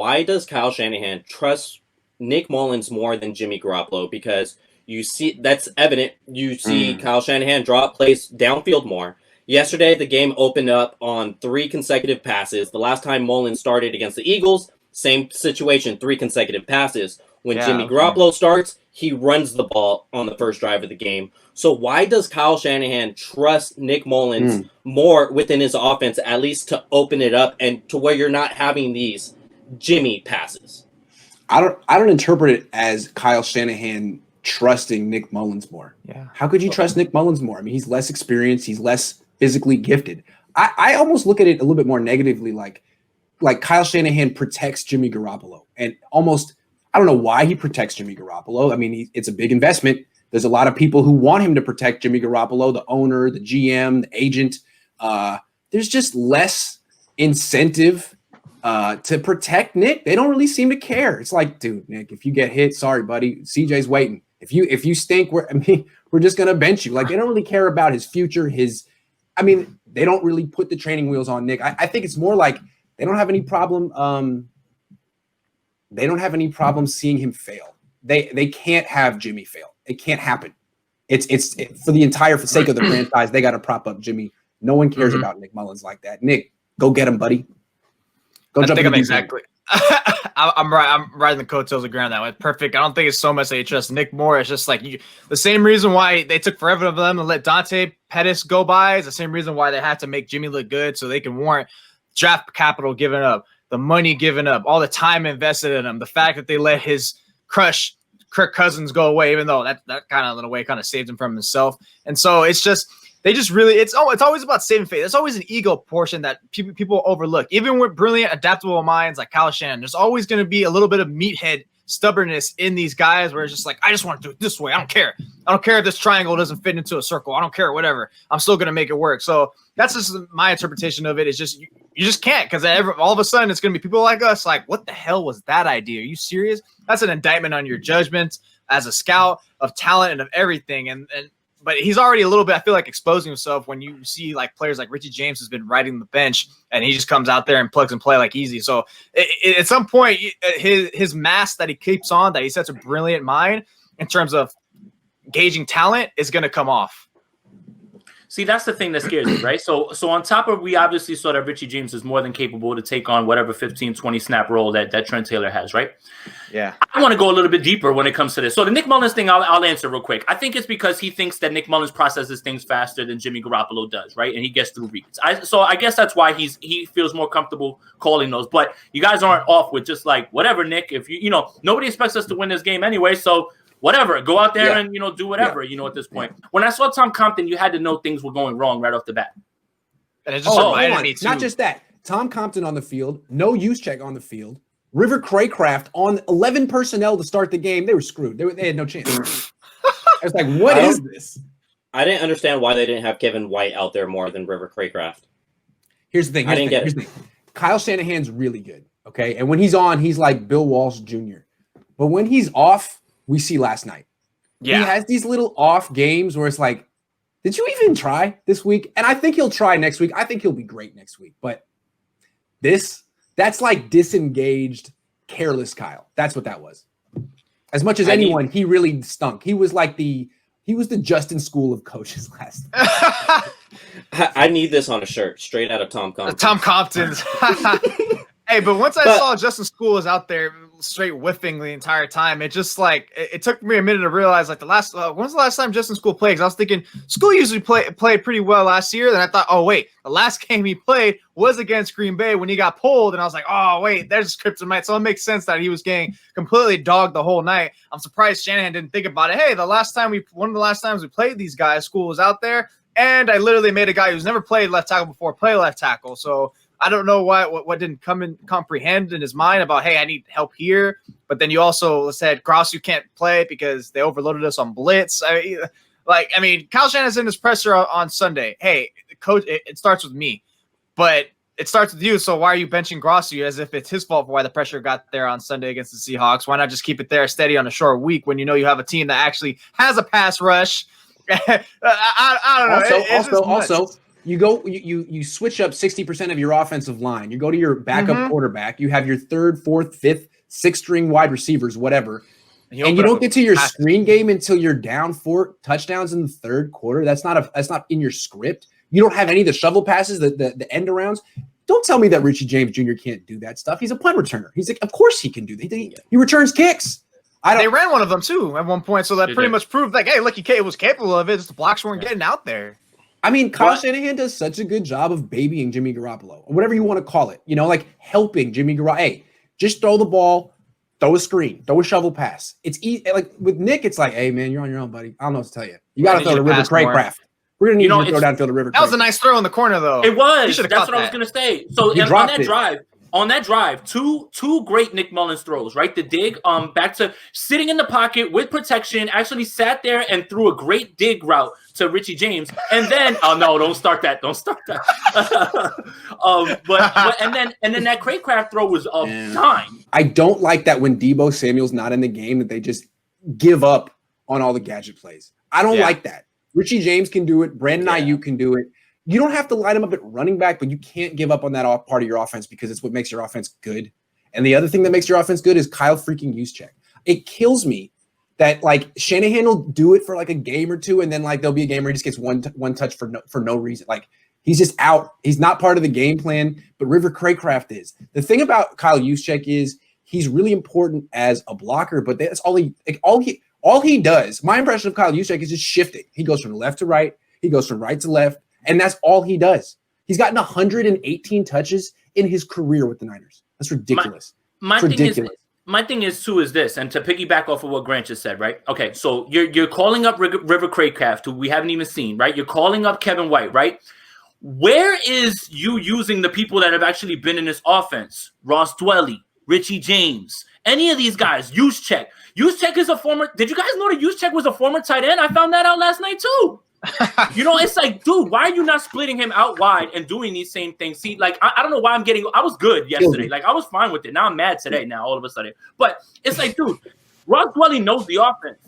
why does Kyle Shanahan trust Nick Mullins more than Jimmy Garoppolo? Because you see, that's evident. You see Kyle Shanahan draw up plays downfield more. Yesterday, the game opened up on 3 consecutive passes. The last time Mullins started against the Eagles, same situation, 3 consecutive passes. When Jimmy Garoppolo starts, he runs the ball on the first drive of the game. So why does Kyle Shanahan trust Nick Mullins more within his offense, at least to open it up and to where you're not having these Jimmy passes? I don't interpret it as Kyle Shanahan trusting Nick Mullins more. Yeah. How could you trust Nick Mullins more? I mean, he's less experienced. He's less physically gifted. I almost look at it a little bit more negatively, like Kyle Shanahan protects Jimmy Garoppolo, and almost I don't know why he protects Jimmy Garoppolo. I mean, it's a big investment. There's a lot of people who want him to protect Jimmy Garoppolo, the owner, the GM, the agent. There's just less incentive to protect Nick. They don't really seem to care. It's like, dude, Nick, if you get hit, sorry, buddy. CJ's waiting. If you stink, we're just gonna bench you. Like, they don't really care about his future. They don't really put the training wheels on Nick. I think it's more like they don't have any problem. They don't have any problem seeing him fail. They can't have Jimmy fail. It can't happen. It's for the entire sake of the franchise. They got to prop up Jimmy. No one cares about Nick Mullins like that. Nick, go get him, buddy. Go jump. I think I'm exactly. I'm right. I'm riding the coattails of Grant that way. Perfect. I don't think it's so much that you trust Nick more. It's just like the same reason why they took forever for them to let Dante Pettis go by is the same reason why they had to make Jimmy look good so they can warrant draft capital given up, the money given up, all the time invested in him, the fact that they let his crush Kirk Cousins go away, even though that kind of in a way kind of saved him from himself. And so it's just they just really it's always about saving face. There's always an ego portion that people overlook. Even with brilliant, adaptable minds like Kyle Shanahan, there's always going to be a little bit of meathead stubbornness in these guys where it's just like, I just want to do it this way. I don't care. I don't care if this triangle doesn't fit into a circle. I don't care, whatever. I'm still going to make it work. So that's just my interpretation of it. It's just you just can't, because all of a sudden it's going to be people like us like, what the hell was that idea? Are you serious? That's an indictment on your judgment as a scout of talent and of everything. But he's already a little bit, I feel like, exposing himself when you see like players like Richie James has been riding the bench and he just comes out there and plugs and play like easy. So at some point, his mask that he keeps on, that he sets a brilliant mind in terms of gauging talent, is going to come off. See, that's the thing that scares me, right? So on top of, we obviously saw that Richie James is more than capable to take on whatever 15, 20 snap role that Trent Taylor has, right? Yeah. I want to go a little bit deeper when it comes to this. So the Nick Mullins thing, I'll answer real quick. I think it's because he thinks that Nick Mullins processes things faster than Jimmy Garoppolo does, right? And he gets through reads. So I guess that's why he feels more comfortable calling those. But you guys aren't off with just like, whatever, Nick. If nobody expects us to win this game anyway, so whatever, go out there and, do whatever, at this point. When I saw Tom Compton, you had to know things were going wrong right off the bat. And it just reminded me too. Not just that. Tom Compton on the field, no use check on the field. River Craycraft on 11 personnel to start the game. They were screwed. They had no chance. I was like, what is this? I didn't understand why they didn't have Kevin White out there more than River Craycraft. Here's the thing. I didn't get it. Kyle Shanahan's really good, okay? And when he's on, he's like Bill Walsh Jr. But when he's off, we see last night. Yeah. He has these little off games where it's like, did you even try this week? And I think he'll try next week. I think he'll be great next week. But that's like disengaged, careless Kyle. That's what that was. As much as anyone, he really stunk. He was the Justin School of coaches last night. I need this on a shirt, straight out of Tom Compton. Tom Compton's. Hey, but once I saw Justin School was out there straight whiffing the entire time, it just like it took me a minute to realize like when's the last time Justin School played? Because I was thinking School usually played pretty well last year. Then I thought, oh wait, the last game he played was against Green Bay when he got pulled, and I was like, oh wait, there's kryptonite. So it makes sense that he was getting completely dogged the whole night. I'm surprised Shanahan didn't think about it. Hey, one of the last times we played these guys, School was out there, and I literally made a guy who's never played left tackle before play left tackle. So I don't know what didn't comprehend in his mind about, hey, I need help here. But then you also said, Gross, you can't play because they overloaded us on blitz. I mean, Kyle Shanahan's in his presser on Sunday. Hey, coach, it starts with me, but it starts with you. So why are you benching Grossi as if it's his fault for why the pressure got there on Sunday against the Seahawks? Why not just keep it there steady on a short week when you know you have a team that actually has a pass rush? I don't know. Also, you switch up 60% of your offensive line. You go to your backup quarterback. You have your third, fourth, fifth, sixth string wide receivers, whatever. And you don't get to your screen game until you're down 4 touchdowns in the third quarter. That's not in your script. You don't have any of the shovel passes, the end arounds. Don't tell me that Richie James Jr. can't do that stuff. He's a punt returner. He's like, of course he can do that. He returns kicks. They ran one of them too at one point, so that pretty much proved like, hey, look, he was capable of it. Just the blocks weren't getting out there. I mean, Kyle Shanahan does such a good job of babying Jimmy Garoppolo, or whatever you want to call it. Like helping Jimmy Garoppolo. Hey, just throw the ball, throw a screen, throw a shovel pass. It's easy. Like with Nick, it's like, hey man, you're on your own, buddy. I don't know what to tell you. You got to throw the River Craycraft. We're gonna need you to throw downfield the River. That was a nice throw in the corner, though. It was. That's what I was gonna say. So on that drive, two great Nick Mullins throws, right? The dig, back to sitting in the pocket with protection, actually sat there and threw a great dig route to Richie James, and then no, don't start that. But and then that Craycraft throw was a dime. I don't like that when Deebo Samuel's not in the game that they just give up on all the gadget plays. I don't like that. Richie James can do it. Brandon Ayuk can do it. You don't have to line him up at running back, but you can't give up on that part of your offense because it's what makes your offense good. And the other thing that makes your offense good is Kyle freaking Juszczyk. It kills me that like Shanahan will do it for like a game or two, and then like there'll be a game where he just gets one touch for no reason. Like he's just out. He's not part of the game plan. But River Craycraft is. The thing about Kyle Juszczyk is he's really important as a blocker, but that's all he does. My impression of Kyle Juszczyk is just shifting. He goes from left to right. He goes from right to left. And that's all he does. He's gotten 118 touches in his career with the Niners. That's ridiculous. My thing is too is this, and to piggyback off of what Grant just said, right? Okay, so you're calling up River Craycraft, who we haven't even seen, right? You're calling up Kevin White, right? Where is you using the people that have actually been in this offense? Ross Dwelly, Richie James, any of these guys? Juszczyk. Juszczyk is a former. Did you guys know that Juszczyk was a former tight end? I found that out last night too. It's like, dude, why are you not splitting him out wide and doing these same things? See, like, I don't know why I was good yesterday. Like, I was fine with it. Now I'm mad today now, all of a sudden. But it's like, dude, Ross Dwelly knows the offense.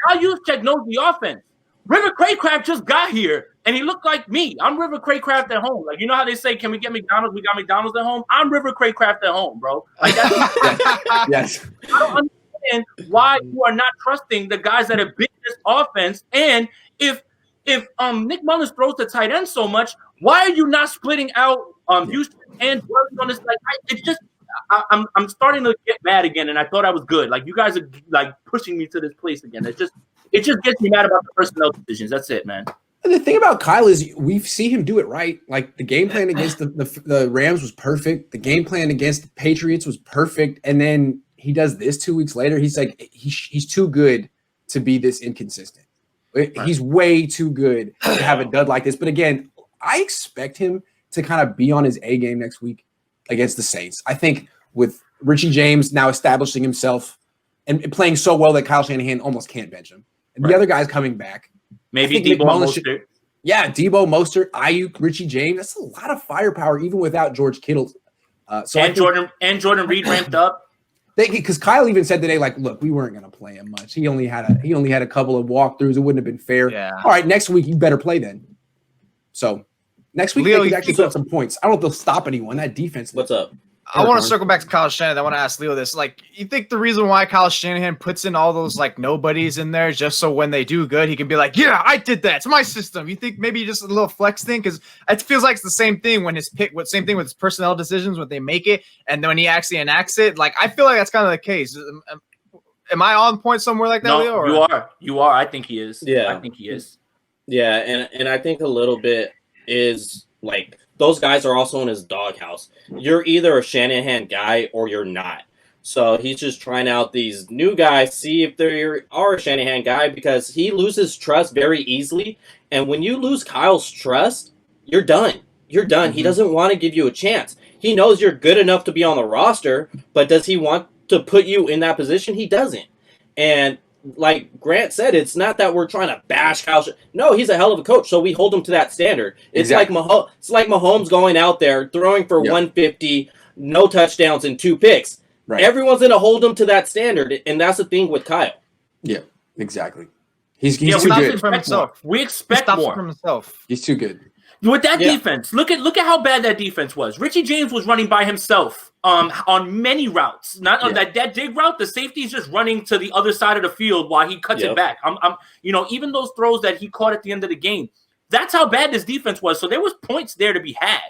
Kyle Juszczyk knows the offense. River Craycraft just got here, and he looked like me. I'm River Craycraft at home. Like, you know how they say, can we get McDonald's? We got McDonald's at home. I'm River Craycraft at home, bro. Like, that's yes. I don't understand why you are not trusting the guys that have been in this offense. And if Nick Mullins throws the tight end so much, why are you not splitting out Houston and Dwelly on this? Like, I'm starting to get mad again, and I thought I was good. Like, you guys are like pushing me to this place again. It just gets me mad about the personnel decisions. That's it, man. And the thing about Kyle is we see him do it right. Like the game plan against the Rams was perfect. The game plan against the Patriots was perfect, and then he does this 2 weeks later. He's like he's too good to be this inconsistent. He's way too good to have a dud like this. But again, I expect him to kind of be on his A game next week against the Saints. I think with Richie James now establishing himself and playing so well that Kyle Shanahan almost can't bench him. And the other guys coming back. Maybe Deebo Mostert. Yeah, Deebo Mostert, Ayuk, Richie James. That's a lot of firepower even without George Kittle. Jordan Reed ramped up. Because Kyle even said today, like, look, we weren't going to play him much. He only had a couple of walkthroughs. It wouldn't have been fair. Yeah. All right, next week you better play then. So next week they could actually put up some points. I don't know if they'll stop anyone. That defense. What's up? I want to circle back to Kyle Shanahan. I want to ask Leo this. Like, you think the reason why Kyle Shanahan puts in all those like nobodies in there just so when they do good, he can be like, yeah, I did that. It's my system. You think maybe just a little flex thing? Because it feels like it's the same thing when same thing with his personnel decisions when they make it, and then when he actually enacts it. Like, I feel like that's kind of the case. Am I on point somewhere like that, no, Leo? Or? You are. I think he is. Yeah. I think he is. Yeah, and I think a little bit is like those guys are also in his doghouse. You're either a Shanahan guy or you're not. So he's just trying out these new guys, see if they are a Shanahan guy, because he loses trust very easily. And when you lose Kyle's trust, you're done. You're done. Mm-hmm. He doesn't want to give you a chance. He knows you're good enough to be on the roster, but does he want to put you in that position? He doesn't. And like Grant said, it's not that we're trying to bash Kyle. No, he's a hell of a coach, so we hold him to that standard. It's exactly. It's like Mahomes going out there throwing for 150, no touchdowns and 2 picks. Right. Everyone's going to hold him to that standard, and that's the thing with Kyle. Yeah, exactly. He's too good from himself. We expect more from himself. He's too good. With that defense, look at how bad that defense was. Richie James was running by himself on many routes. Not on that dig route. The safety's just running to the other side of the field while he cuts it back. Even those throws that he caught at the end of the game. That's how bad this defense was. So there was points there to be had.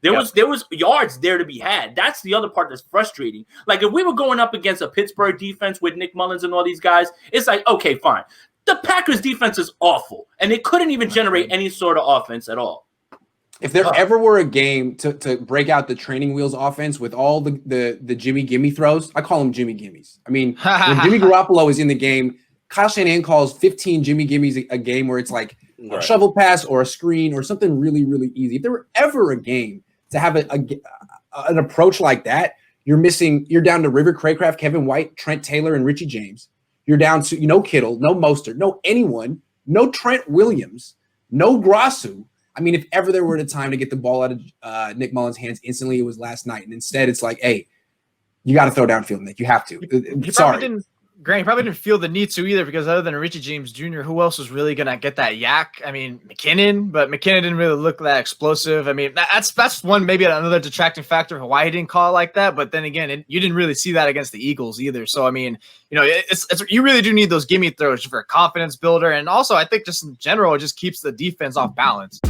There was yards there to be had. That's the other part that's frustrating. Like if we were going up against a Pittsburgh defense with Nick Mullins and all these guys, it's like, okay, fine. The Packers defense is awful, and they couldn't even generate any sort of offense at all. If there ever were a game to break out the training wheels offense with all the Jimmy Gimme throws, I call them Jimmy Gimmies. I mean, when Jimmy Garoppolo is in the game, Kyle Shanahan calls 15 Jimmy Gimmies a game where it's like a shovel pass or a screen or something really, really easy. If there were ever a game to have an approach like that, you're down to River Craycraft, Kevin White, Trent Taylor, and Richie James. You're down to no Kittle, no Mostert, no anyone, no Trent Williams, no Grasu. I mean, if ever there were a time to get the ball out of Nick Mullins' hands instantly, it was last night. And instead, it's like, hey, you got to throw downfield, Nick. You have to. Grant, he probably didn't feel the need to either because other than Richie James Jr., who else was really going to get that yak? I mean, McKinnon, but McKinnon didn't really look that explosive. I mean, that's one, maybe another detracting factor of why he didn't call it like that. But then again, you didn't really see that against the Eagles either. So, I mean, you really do need those gimme throws for a confidence builder. And also, I think just in general, it just keeps the defense off balance.